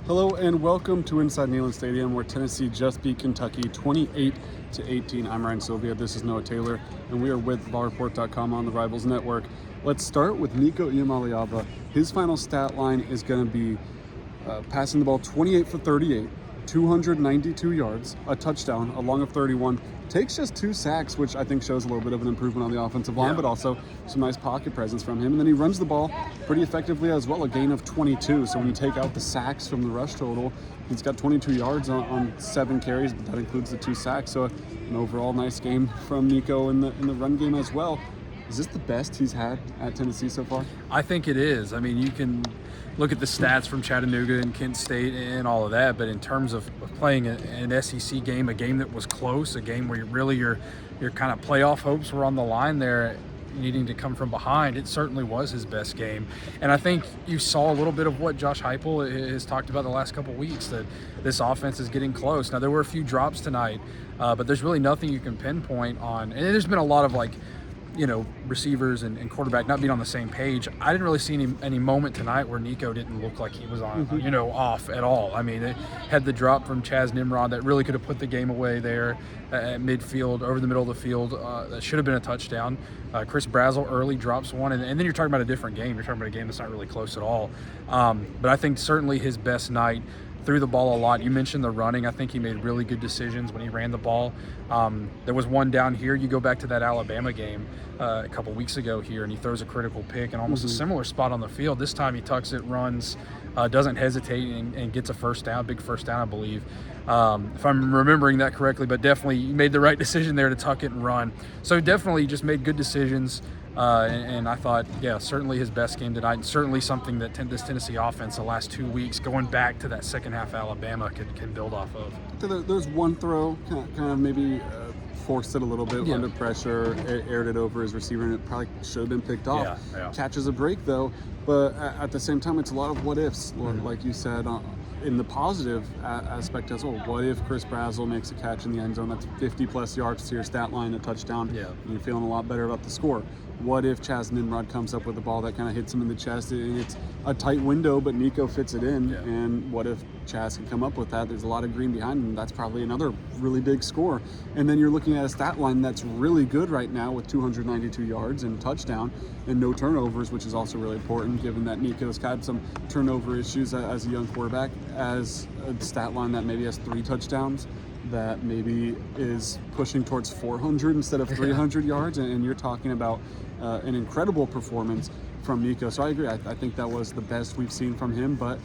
Hello and welcome to Inside Neyland Stadium, where Tennessee just beat Kentucky 28-18. I'm Ryan Sylvia. This is Noah Taylor, and we are with VolReport.com on the Rivals Network. Let's start with Nico Iamaleava. His final stat line is going to be passing the ball 28 for 38, 292 yards, a touchdown, a long of 31. Takes just 2 sacks, which I think shows a little bit of an improvement on the offensive line, but also some nice pocket presence from him. And then he runs the ball pretty effectively as well, a gain of 22. So when you take out the sacks from the rush total, he's got 22 yards on 7 carries, but that includes the 2 sacks. So an overall nice game from Nico in the run game as well. Is this the best he's had at Tennessee so far? I think it is. I mean, you can look at the stats from Chattanooga and Kent State and all of that, but in terms of playing an SEC game, a game that was close, a game where your kind of playoff hopes were on the line there, needing to come from behind, it certainly was his best game. And I think you saw a little bit of what Josh Heupel has talked about the last couple of weeks, that this offense is getting close. Now, there were a few drops tonight, but there's really nothing you can pinpoint on. And there's been a lot of receivers and quarterback not being on the same page. I didn't really see any moment tonight where Nico didn't look like he was on, off at all. I mean, it had the drop from Chaz Nimrod that really could have put the game away there at midfield, over the middle of the field. That should have been a touchdown. Chris Brazzell early drops one, and then you're talking about a different game. You're talking about a game that's not really close at all. But I think certainly his best night. Threw the ball a lot. You mentioned the running. I think he made really good decisions when he ran the ball. There was one down here. You go back to that Alabama game a couple weeks ago here, and he throws a critical pick in almost a similar spot on the field. This time he tucks it, runs, doesn't hesitate, and gets a first down, big first down, I believe, if I'm remembering that correctly. But definitely he made the right decision there to tuck it and run. So definitely just made good decisions. And I thought, certainly his best game tonight, and certainly something that this Tennessee offense the last 2 weeks, going back to that second half Alabama, can build off of. There's one throw, kind of maybe forced it a little bit under pressure, aired it over his receiver, and it probably should have been picked off. Catches a break, though, but at the same time, it's a lot of what ifs, like you said, in the positive aspect as well. What if Chris Brazzell makes a catch in the end zone? That's 50-plus yards to your stat line, a touchdown, and you're feeling a lot better about the score. What if Chaz Nimrod comes up with a ball that kind of hits him in the chest, and it's a tight window, but Nico fits it in? And what if Chaz can come up with that? There's a lot of green behind him. That's probably another really big score. And then you're looking at a stat line that's really good right now with 292 yards and touchdown and no turnovers, which is also really important given that Nico's had some turnover issues as a young quarterback, as a stat line that maybe has 3 touchdowns, that maybe is pushing towards 400 instead of 300 yards, and you're talking about an incredible performance from Nico. So I agree. I think that was the best we've seen from him, but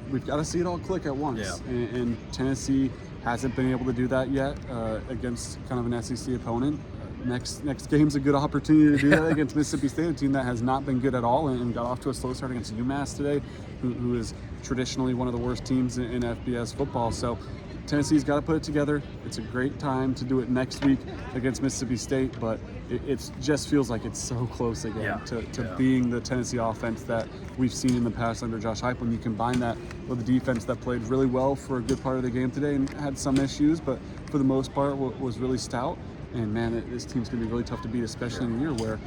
we've got to see it all click at once. And Tennessee hasn't been able to do that yet against kind of an SEC opponent. Next game's a good opportunity to do that against Mississippi State, a team that has not been good at all and got off to a slow start against UMass today, who is traditionally one of the worst teams in FBS football. So Tennessee's got to put it together. It's a great time to do it next week against Mississippi State, but it just feels like it's so close again to being the Tennessee offense that we've seen in the past under Josh Heupel. When you combine that with the defense that played really well for a good part of the game today and had some issues, but for the most part was really stout. And man, this team's going to be really tough to beat, especially in a year where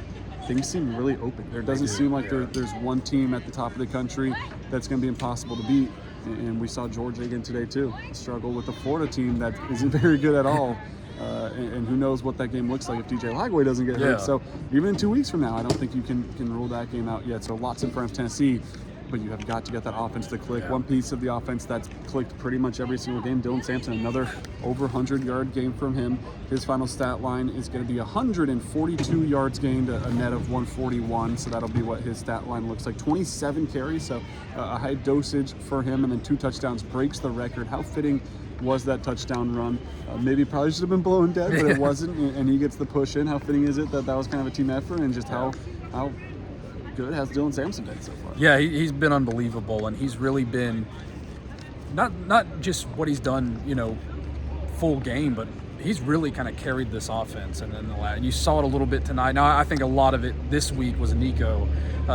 things seem really open. There doesn't seem like there's one team at the top of the country that's going to be impossible to beat. And we saw Georgia again today too struggle with the Florida team that isn't very good at all. And who knows what that game looks like if DJ Lagway doesn't get hurt. So even in 2 weeks from now, I don't think you can rule that game out yet. So lots in front of Tennessee, but you have got to get that offense to click. One piece of the offense that's clicked pretty much every single game, Dylan Sampson, another over 100-yard game from him. His final stat line is going to be 142 yards gained, a net of 141. So that'll be what his stat line looks like. 27 carries, so a high dosage for him, and then 2 touchdowns, breaks the record. How fitting was that touchdown run? Maybe probably should have been blown dead, but it wasn't, and he gets the push in. How fitting is it that was kind of a team effort, and just how good has Dylan Sampson been so far? Yeah, he's been unbelievable, and he's really been not just what he's done, full game, but he's really kind of carried this offense. And you saw it a little bit tonight. Now, I think a lot of it this week was Nico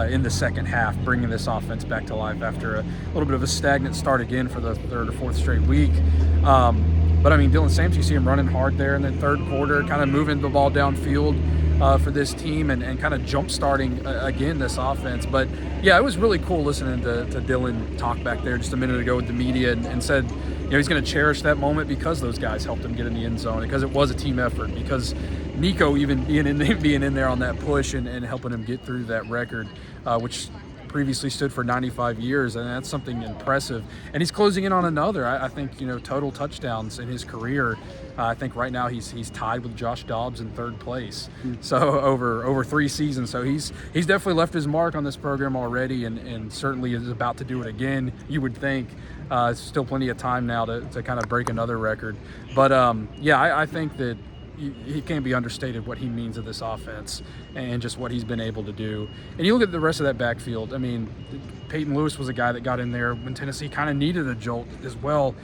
in the second half, bringing this offense back to life after a little bit of a stagnant start again for the 3rd or 4th straight week. But I mean, Dylan Sampson, you see him running hard there in the third quarter, kind of moving the ball downfield. for this team and kind of jump-starting again this offense. But yeah, it was really cool listening to Dylan talk back there just a minute ago with the media and said, he's going to cherish that moment because those guys helped him get in the end zone, because it was a team effort, because Nico even being in there on that push and helping him get through that record, which previously stood for 95 years, and that's something impressive. And he's closing in on another. I think total touchdowns in his career. I think right now he's tied with Josh Dobbs in third place. So over 3 seasons. So he's definitely left his mark on this program already, and certainly is about to do it again. You would think. Still plenty of time now to kind of break another record. But I think that he can't be understated what he means to this offense and just what he's been able to do. And you look at the rest of that backfield. I mean, Peyton Lewis was a guy that got in there when Tennessee kind of needed a jolt as well.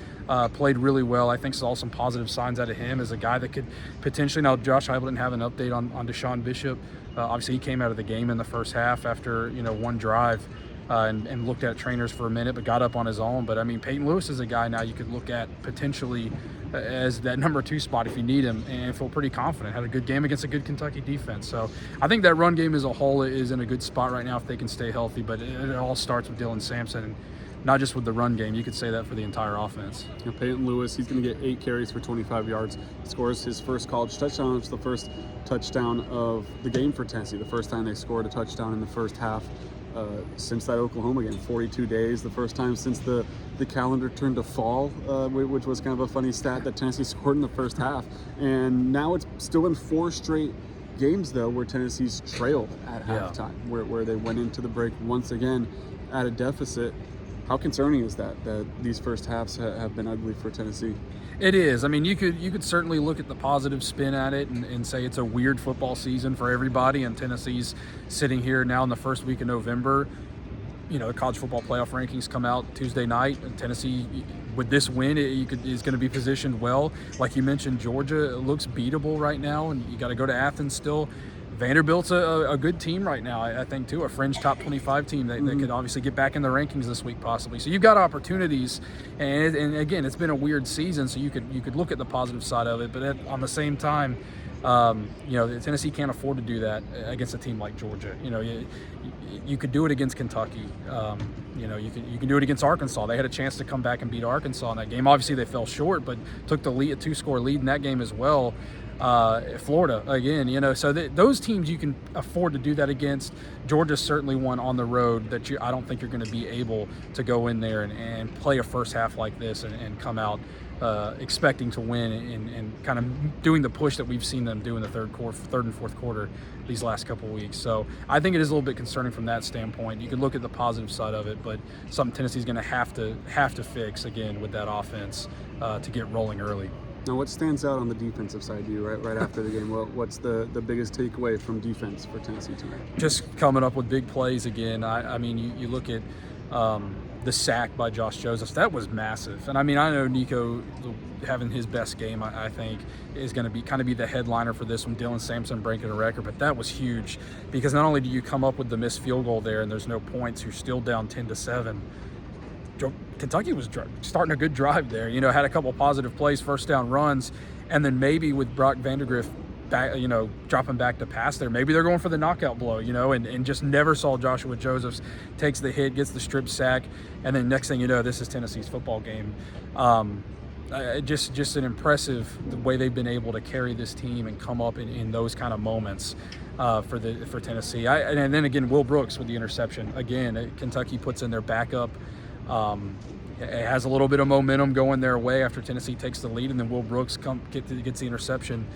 Played really well. I think saw some positive signs out of him as a guy that could potentially. Now, Josh Heupel didn't have an update on Deshaun Bishop. Obviously, he came out of the game in the first half after one drive. And looked at trainers for a minute, but got up on his own. But I mean, Peyton Lewis is a guy now you could look at potentially as that number 2 spot if you need him, and feel pretty confident. Had a good game against a good Kentucky defense. So I think that run game as a whole is in a good spot right now if they can stay healthy. But it all starts with Dylan Sampson, and not just with the run game. You could say that for the entire offense. Peyton Lewis, he's going to get 8 carries for 25 yards. Scores his first college touchdown. It's the first touchdown of the game for Tennessee. The first time they scored a touchdown in the first half. Since that Oklahoma game, 42 days, the first time since the calendar turned to fall, which was kind of a funny stat that Tennessee scored in the first half. And now it's still been 4 straight games, though, where Tennessee's trailed at halftime, where they went into the break once again at a deficit. How concerning is that these first halves have been ugly for Tennessee? It is. I mean, you could certainly look at the positive spin at it and say it's a weird football season for everybody, and Tennessee's sitting here now in the first week of November. The college football playoff rankings come out Tuesday night, and Tennessee, with this win, is going to be positioned well. Like you mentioned, Georgia looks beatable right now, and you got to go to Athens still. Vanderbilt's a good team right now, I think, too. A fringe top 25 team that could obviously get back in the rankings this week, possibly. So you've got opportunities, and again, it's been a weird season, so you could look at the positive side of it. But on the same time, Tennessee can't afford to do that against a team like Georgia. You could do it against Kentucky. You can do it against Arkansas. They had a chance to come back and beat Arkansas in that game. Obviously, they fell short, but took the lead, a 2-score lead in that game as well. Florida again, so those teams you can afford to do that against. Georgia's certainly one on the road that I don't think you're going to be able to go in there and play a first half like this and come out expecting to win and kind of doing the push that we've seen them do in the third and fourth quarter these last couple of weeks. So I think it is a little bit concerning from that standpoint. You could look at the positive side of it, but something Tennessee's going to have to fix again with that offense to get rolling early. Now, what stands out on the defensive side to you right after the game? What's the biggest takeaway from defense for Tennessee tonight? Just coming up with big plays again. I mean, you look at the sack by Josh Josephs. That was massive. And I mean, I know Nico having his best game, I think, is going to be the headliner for this one. Dylan Sampson breaking a record, but that was huge because not only do you come up with the missed field goal there and there's no points, you're still down 10-7. Kentucky was starting a good drive there. Had a couple positive plays, first down runs, and then maybe with Brock Vandagriff back, dropping back to pass there, maybe they're going for the knockout blow, and just never saw Joshua Josephs takes the hit, gets the strip sack, and then next thing you know, this is Tennessee's football game. Just an impressive the way they've been able to carry this team and come up in those kind of moments for Tennessee. And then again, Will Brooks with the interception. Again, Kentucky puts in their backup. It has a little bit of momentum going their way after Tennessee takes the lead, and then Will Brooks gets the interception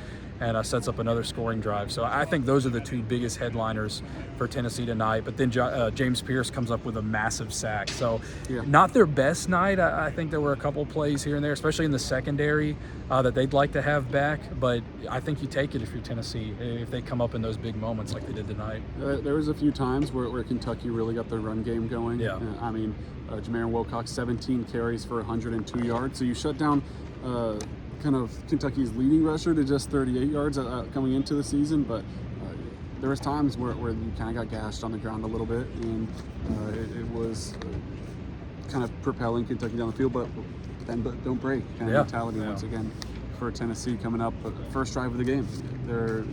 and sets up another scoring drive. So I think those are the 2 biggest headliners for Tennessee tonight. But then James Pierce comes up with a massive sack. So not their best night. I think there were a couple plays here and there, especially in the secondary, that they'd like to have back. But I think you take it if you're Tennessee, if they come up in those big moments like they did tonight. There was a few times where Kentucky really got their run game going. Yeah. I mean, Jameer Wilcox, 17 carries for 102 yards. So you shut down kind of Kentucky's leading rusher to just 38 yards coming into the season, but there was times where you kind of got gashed on the ground a little bit, and it was kind of propelling Kentucky down the field, but don't break kind of mentality once again for Tennessee coming up. First drive of the game,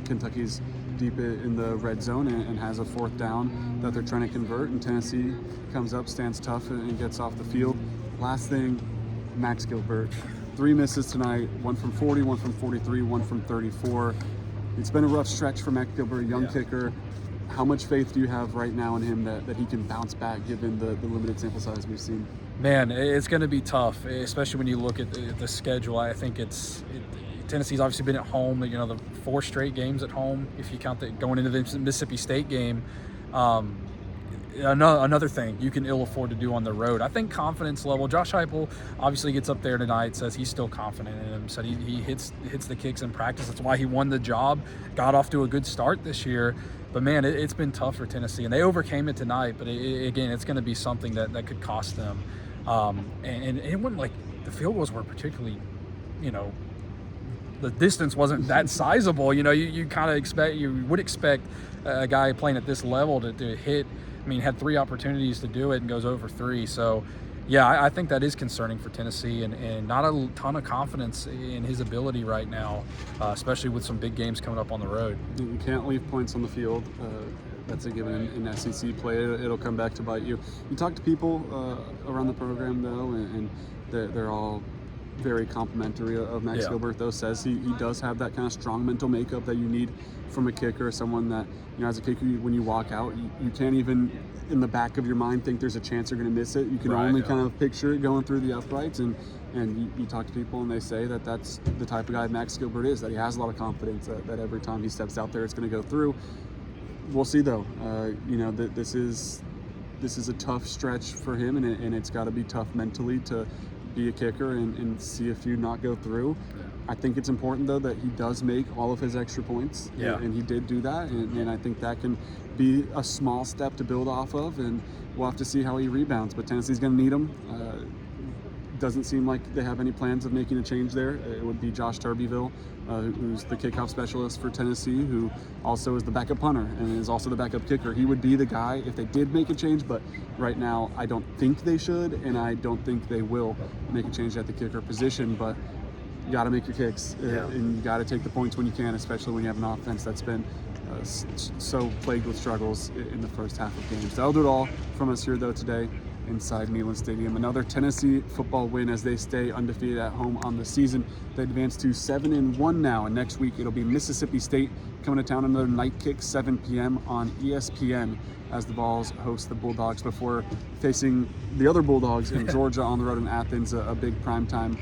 Kentucky's deep in the red zone and has a fourth down that they're trying to convert, and Tennessee comes up, stands tough, and gets off the field. Last thing, Max Gilbert. 3 misses tonight, 1 from 40, 1 from 43, 1 from 34. It's been a rough stretch for Max Gilbert, young kicker. How much faith do you have right now in him that he can bounce back given the limited sample size we've seen? Man, it's going to be tough, especially when you look at the schedule. I think Tennessee's obviously been at home, the 4 straight games at home, if you count going into the Mississippi State game. Another thing you can ill afford to do on the road. I think confidence level, Josh Heupel obviously gets up there tonight, says he's still confident in him, said he hits the kicks in practice. That's why he won the job, got off to a good start this year. But man, it's been tough for Tennessee, and they overcame it tonight. But again, it's going to be something that could cost them. And it wasn't like the field goals were particularly, the distance wasn't that sizable. You kind of would expect a guy playing at this level to hit. I mean, had 3 opportunities to do it and goes over 3. So, yeah, I think that is concerning for Tennessee, and not a ton of confidence in his ability right now, especially with some big games coming up on the road. You can't leave points on the field. That's a given in SEC play. It'll come back to bite you. You talk to people around the program, though, and they're all very complimentary of Max Gilbert, though. Says he does have that kind of strong mental makeup that you need from a kicker, someone that, as a kicker, when you walk out, you can't even in the back of your mind think there's a chance you're going to miss it. You can only kind of picture it going through the uprights, and you talk to people and they say that that's the type of guy Max Gilbert is, that he has a lot of confidence that every time he steps out there it's going to go through. We'll see, though. This is a tough stretch for him, and it's got to be tough mentally to be a kicker and see a few not go through. I think it's important, though, that he does make all of his extra points, and he did do that, and I think that can be a small step to build off of, and we'll have to see how he rebounds. But Tennessee's going to need him. Doesn't seem like they have any plans of making a change there. It would be Josh Turbyville, who's the kickoff specialist for Tennessee, who also is the backup punter and is also the backup kicker. He would be the guy if they did make a change, but right now I don't think they should, and I don't think they will make a change at the kicker position. But you got to make your kicks, and you got to take the points when you can, especially when you have an offense that's been so plagued with struggles in the first half of games. That'll do it all from us here, though, today inside Neyland Stadium. Another Tennessee football win as they stay undefeated at home on the season. They advance to 7-1 now, and next week it'll be Mississippi State coming to town. Another night kick, 7 p.m. on ESPN, as the Vols host the Bulldogs before facing the other Bulldogs in Georgia on the road in Athens. A big primetime,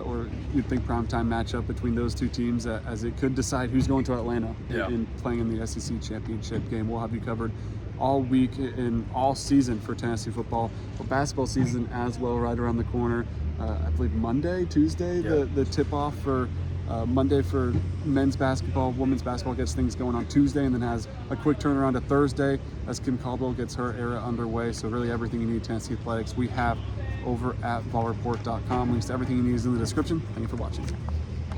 or you'd think primetime matchup between those two teams, as it could decide who's going to Atlanta in playing in the SEC championship game. We'll have you covered all week and all season for Tennessee football. Well, basketball season as well, right around the corner. I believe Monday, Tuesday, the tip-off for Monday for men's basketball. Women's basketball gets things going on Tuesday, and then has a quick turnaround to Thursday as Kim Caldwell gets her era underway. So really everything you need Tennessee athletics we have over at VolReport.com. Links to everything you need is in the description. Thank you for watching.